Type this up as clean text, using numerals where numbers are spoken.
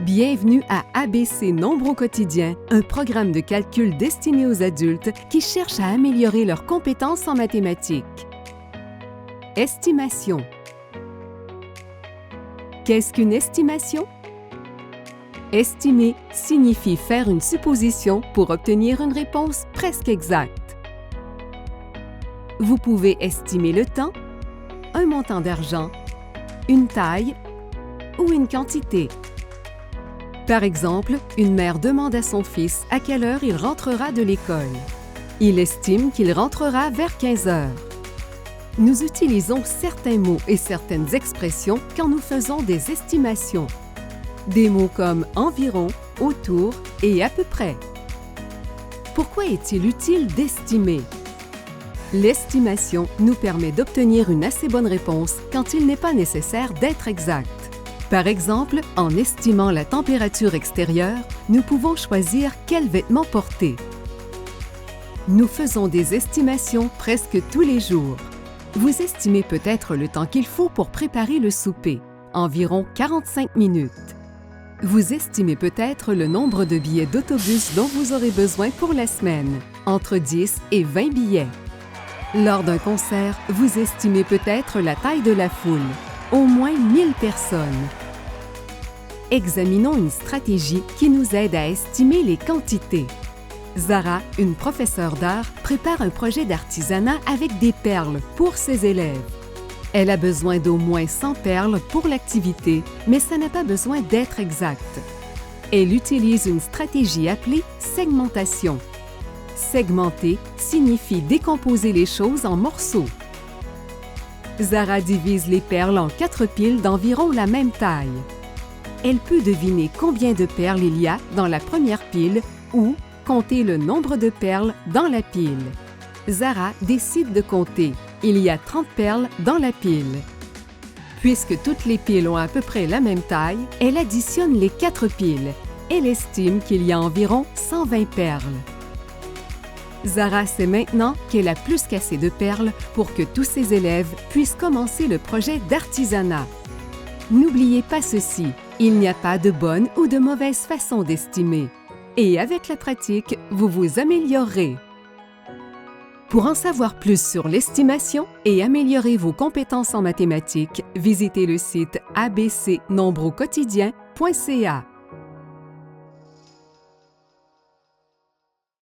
Bienvenue à ABC Nombre au quotidien, un programme de calcul destiné aux adultes qui cherchent à améliorer leurs compétences en mathématiques. Estimation. Qu'est-ce qu'une estimation? Estimer signifie faire une supposition pour obtenir une réponse presque exacte. Vous pouvez estimer le temps, un montant d'argent, une taille ou une quantité. Par exemple, une mère demande à son fils à quelle heure il rentrera de l'école. Il estime qu'il rentrera vers 15 heures. Nous utilisons certains mots et certaines expressions quand nous faisons des estimations. Des mots comme environ, autour et à peu près. Pourquoi est-il utile d'estimer? L'estimation nous permet d'obtenir une assez bonne réponse quand il n'est pas nécessaire d'être exact. Par exemple, en estimant la température extérieure, nous pouvons choisir quels vêtements porter. Nous faisons des estimations presque tous les jours. Vous estimez peut-être le temps qu'il faut pour préparer le souper, environ 45 minutes. Vous estimez peut-être le nombre de billets d'autobus dont vous aurez besoin pour la semaine, entre 10 et 20 billets. Lors d'un concert, vous estimez peut-être la taille de la foule, au moins 1000 personnes. Examinons une stratégie qui nous aide à estimer les quantités. Zara, une professeure d'art, prépare un projet d'artisanat avec des perles pour ses élèves. Elle a besoin d'au moins 100 perles pour l'activité, mais ça n'a pas besoin d'être exact. Elle utilise une stratégie appelée segmentation. Segmenter signifie décomposer les choses en morceaux. Zara divise les perles en 4 piles d'environ la même taille. Elle peut deviner combien de perles il y a dans la première pile ou compter le nombre de perles dans la pile. Zara décide de compter. Il y a 30 perles dans la pile. Puisque toutes les piles ont à peu près la même taille, elle additionne les 4 piles. Elle estime qu'il y a environ 120 perles. Zara sait maintenant qu'elle a plus qu'assez de perles pour que tous ses élèves puissent commencer le projet d'artisanat. N'oubliez pas ceci, il n'y a pas de bonne ou de mauvaise façon d'estimer. Et avec la pratique, vous vous améliorerez. Pour en savoir plus sur l'estimation et améliorer vos compétences en mathématiques, visitez le site abcnombreuquotidien.ca.